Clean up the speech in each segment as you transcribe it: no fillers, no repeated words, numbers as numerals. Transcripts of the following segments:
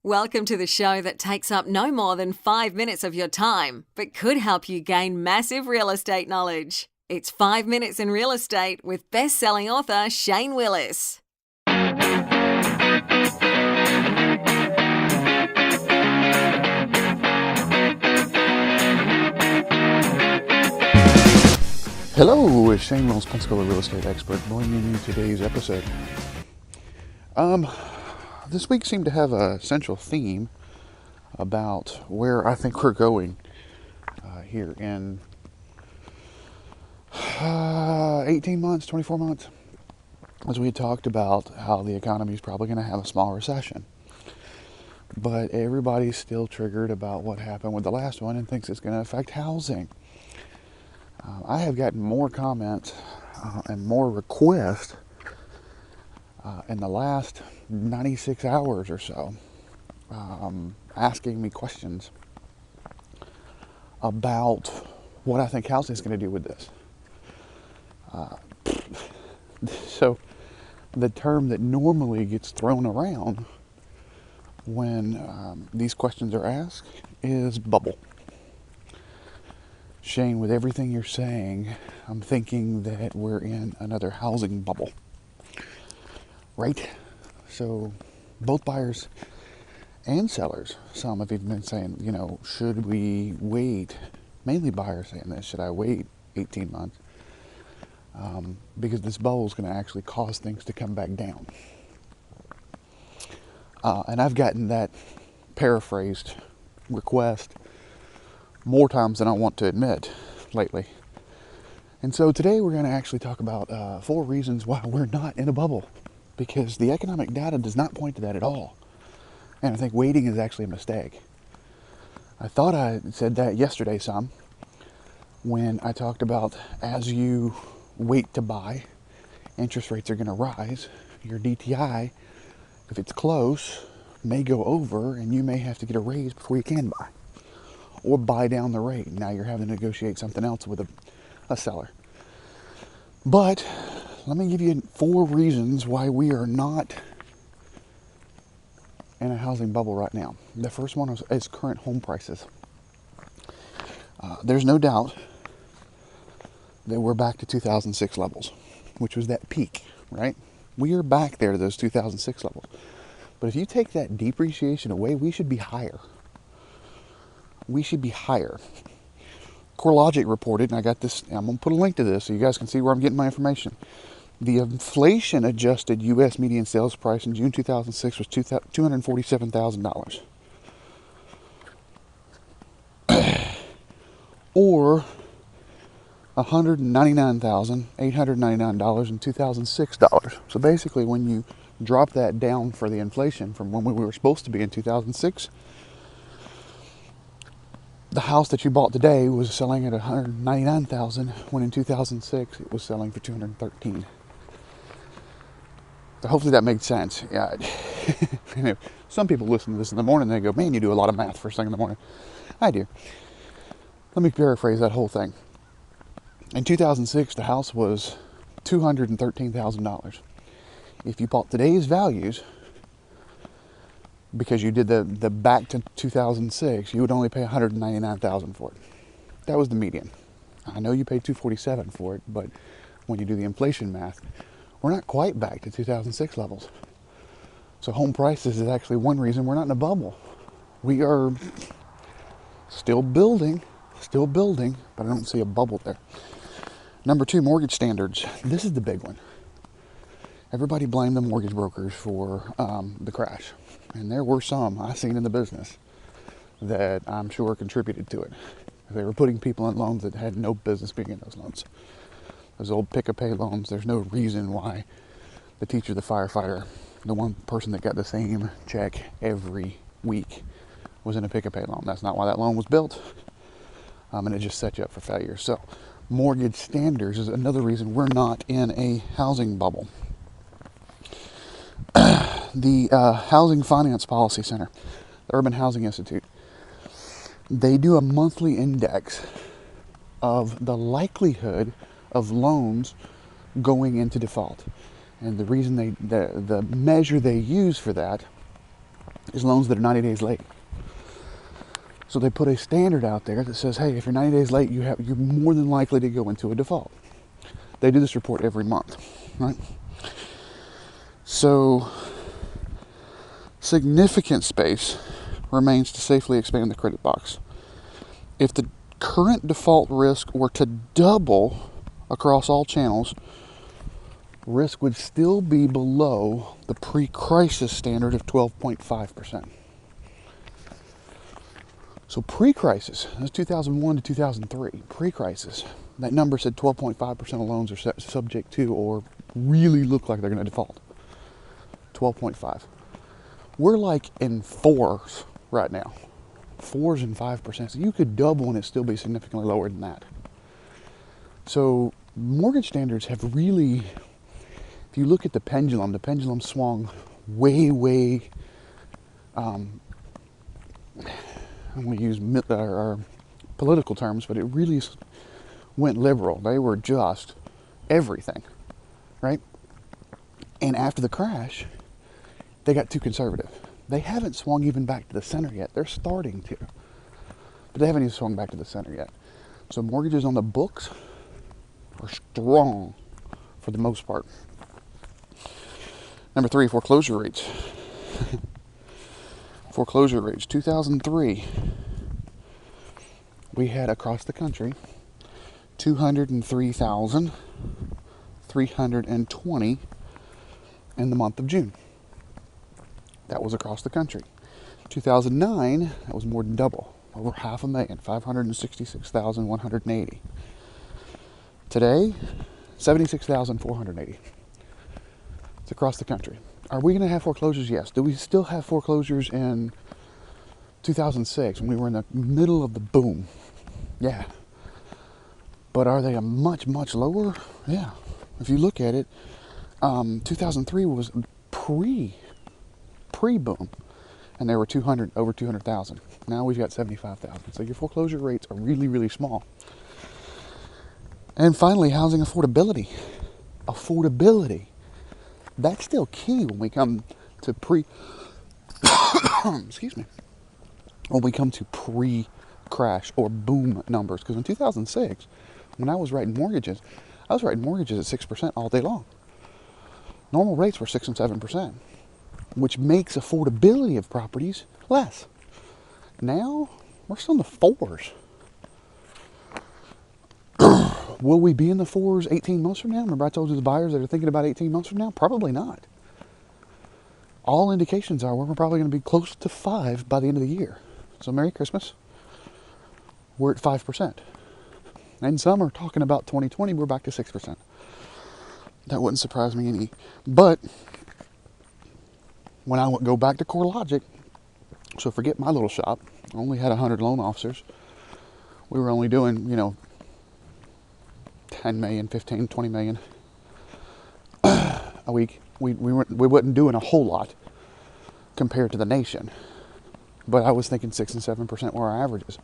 Welcome to the show that takes up no more than 5 minutes of your time, but could help you gain massive real estate knowledge. It's 5 Minutes in Real Estate with best-selling author Shane Willis. Hello, it's Shane Willis, Pensacola real estate expert, bringing you today's episode. This week seemed to have a central theme about where I think we're going here in 18 months, 24 months, as we had talked about how the economy is probably going to have a small recession. But everybody's still triggered about what happened with the last one and thinks it's going to affect housing. I have gotten more comments and more requests in the last 96 hours or so, asking me questions about what I think housing is going to do with this. So the term that normally gets thrown around when these questions are asked is bubble. Shane, with everything you're saying, I'm thinking that we're in another housing bubble. Right? So both buyers and sellers, some have even been saying, should we wait? Mainly buyers saying this, should I wait 18 months? Because this bubble is going to actually cause things to come back down. And I've gotten that paraphrased request more times than I want to admit lately. And so today we're going to actually talk about 4 reasons why we're not in a bubble, because the economic data does not point to that at all. And I think waiting is actually a mistake. I thought I said that yesterday some, when I talked about as you wait to buy, interest rates are going to rise. Your DTI, if it's close, may go over, and you may have to get a raise before you can buy. Or buy down the rate. Now you're having to negotiate something else with a seller. But let me give you 4 reasons why we are not in a housing bubble right now. The first one is current home prices. There's no doubt that we're back to 2006 levels, which was that peak, right? We are back there to those 2006 levels. But if you take that depreciation away, we should be higher. We should be higher. CoreLogic reported, and I got this, I'm going to put a link to this so you guys can see where I'm getting my information. The inflation adjusted U.S. median sales price in June 2006 was $247,000. Or $199,899 in 2006 dollars. So basically when you drop that down for the inflation from when we were supposed to be in 2006, the house that you bought today was selling at $199,000 when in 2006 it was selling for $213,000. So hopefully that makes sense. Yeah. Some people listen to this in the morning and they go, man, you do a lot of math first thing in the morning. I do. Let me paraphrase that whole thing. In 2006, the house was $213,000. If you bought today's values, because you did the back to 2006, you would only pay $199,000 for it. That was the median. I know you paid $247,000 for it, but when you do the inflation math, we're not quite back to 2006 levels. So home prices is actually one reason we're not in a bubble. We are still building, but I don't see a bubble there. Number 2, mortgage standards. This is the big one. Everybody blamed the mortgage brokers for the crash. And there were some I've seen in the business that I'm sure contributed to it. They were putting people in loans that had no business being in those loans. Those old pick-a-pay loans, there's no reason why the teacher, the firefighter, the one person that got the same check every week was in a pick-a-pay loan. That's not why that loan was built. And it just set you up for failure. So mortgage standards is another reason we're not in a housing bubble. The Housing Finance Policy Center, the Urban Housing Institute, they do a monthly index of the likelihood of loans going into default. And the reason the measure they use for that is loans that are 90 days late. So they put a standard out there that says, hey, if you're 90 days late, you're more than likely to go into a default. They do this report every month, right? So significant space remains to safely expand the credit box. If the current default risk were to double across all channels, risk would still be below the pre-crisis standard of 12.5%. So pre-crisis, that's 2001 to 2003, pre-crisis, that number said 12.5% of loans are subject to or really look like they're going to default. 12.5. We're like in 4s right now. 4s and 5%. So you could double and it still be significantly lower than that. So mortgage standards have really, if you look at the pendulum swung way, I'm going to use our political terms, but it really went liberal. They were just everything, right? And after the crash, they got too conservative. They haven't swung even back to the center yet. They're starting to, but they haven't even swung back to the center yet. So mortgages on the books are strong for the most part. Number 3, foreclosure rates. Foreclosure rates, 2003, we had across the country 203,320 in the month of June. That was across the country. 2009, that was more than double, over 500,000, 566,180. Today, 76,480. It's across the country. Are we going to have foreclosures? Yes. Do we still have foreclosures in 2006 when we were in the middle of the boom? Yeah. But are they a much lower? Yeah. If you look at it, 2003 was pre-boom, and there were over 200,000. Now we've got 75,000. So your foreclosure rates are really small. And finally, housing affordability. Affordability. That's still key when we come to excuse me, when we come to pre-crash or boom numbers. Because in 2006, when I was writing mortgages at 6% all day long. Normal rates were 6 and 7%, which makes affordability of properties less. Now, we're still in the 4s. Will we be in the 4s 18 months from now? Remember I told you the buyers that are thinking about 18 months from now? Probably not. All indications are we're probably going to be close to 5 by the end of the year. So Merry Christmas. We're at 5%. And some are talking about 2020, we're back to 6%. That wouldn't surprise me any. But when I go back to CoreLogic, so forget my little shop, I only had 100 loan officers. We were only doing, 10 million, 15, 20 million a week. We wasn't doing a whole lot compared to the nation. But I was thinking 6 and 7% were our averages.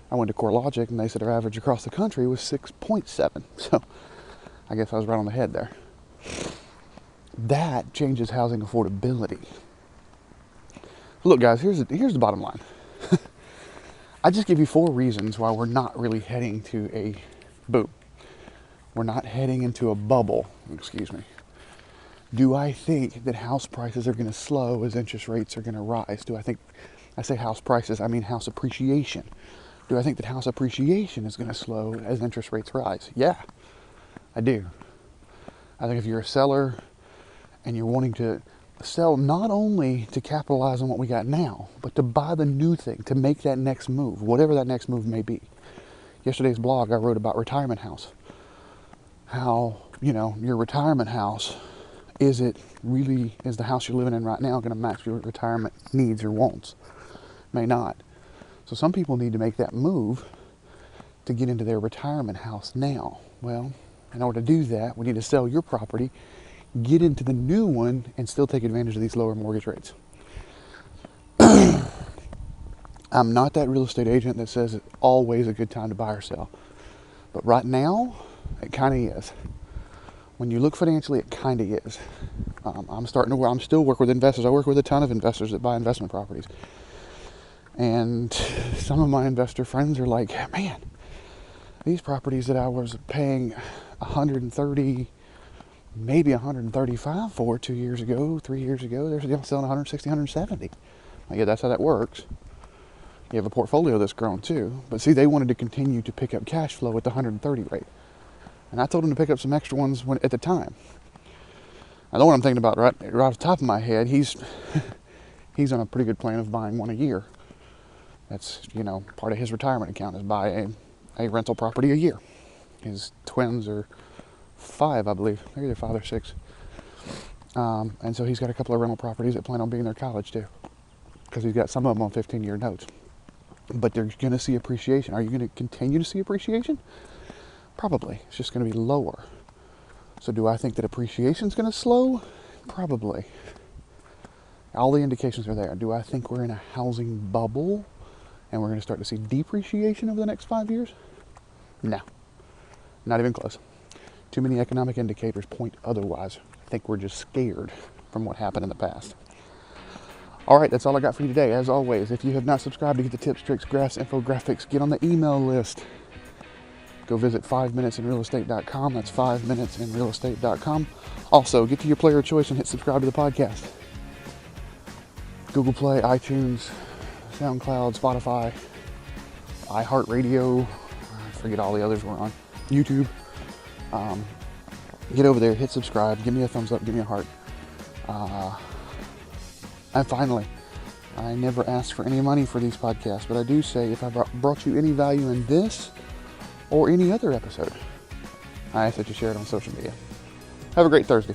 I went to CoreLogic and they said our average across the country was 6.7. So I guess I was right on the head there. That changes housing affordability. Look, guys, here's the bottom line. I just give you 4 reasons why we're not really heading to a boom. We're not heading into a bubble. Excuse me. Do I think that house prices are going to slow as interest rates are going to rise? I say house prices, I mean house appreciation. Do I think that house appreciation is going to slow as interest rates rise? Yeah, I do. I think if you're a seller and you're wanting to sell not only to capitalize on what we got now, but to buy the new thing, to make that next move, whatever that next move may be. Yesterday's blog, I wrote about retirement house. How, your retirement house, is the house you're living in right now going to match your retirement needs or wants? May not. So some people need to make that move to get into their retirement house now. Well, in order to do that, we need to sell your property, get into the new one, and still take advantage of these lower mortgage rates. I'm not that real estate agent that says it's always a good time to buy or sell. But right now, it kind of is. When you look financially, it kind of is. I'm still work with investors. I work with a ton of investors that buy investment properties. And some of my investor friends are like, man, these properties that I was paying 130, maybe 135 for 2 years ago, 3 years ago, they're selling 160, 170. Yeah, that's how that works. You have a portfolio that's grown too. But see, they wanted to continue to pick up cash flow at the 130 rate. And I told them to pick up some extra ones at the time. I know what I'm thinking about right off the top of my head. He's on a pretty good plan of buying one a year. That's, part of his retirement account is buy a rental property a year. His twins are 5, I believe. Maybe they're 5 or 6. And so he's got a couple of rental properties that plan on being their college too. Because he's got some of them on 15-year notes. But they're going to see appreciation. Are you going to continue to see appreciation? Probably. It's just going to be lower. So do I think that appreciation is going to slow? Probably. All the indications are there. Do I think we're in a housing bubble and we're going to start to see depreciation over the next 5 years? No. Not even close. Too many economic indicators point otherwise. I think we're just scared from what happened in the past. All right, that's all I got for you today. As always, if you have not subscribed to get the tips, tricks, graphs, infographics, get on the email list. Go visit 5minutesinrealestate.com. That's 5minutesinrealestate.com. Also, get to your player of choice and hit subscribe to the podcast. Google Play, iTunes, SoundCloud, Spotify, iHeartRadio. I forget all the others we're on. YouTube. Get over there, hit subscribe, give me a thumbs up, give me a heart. And finally, I never ask for any money for these podcasts, but I do say if I brought you any value in this or any other episode, I ask that you share it on social media. Have a great Thursday.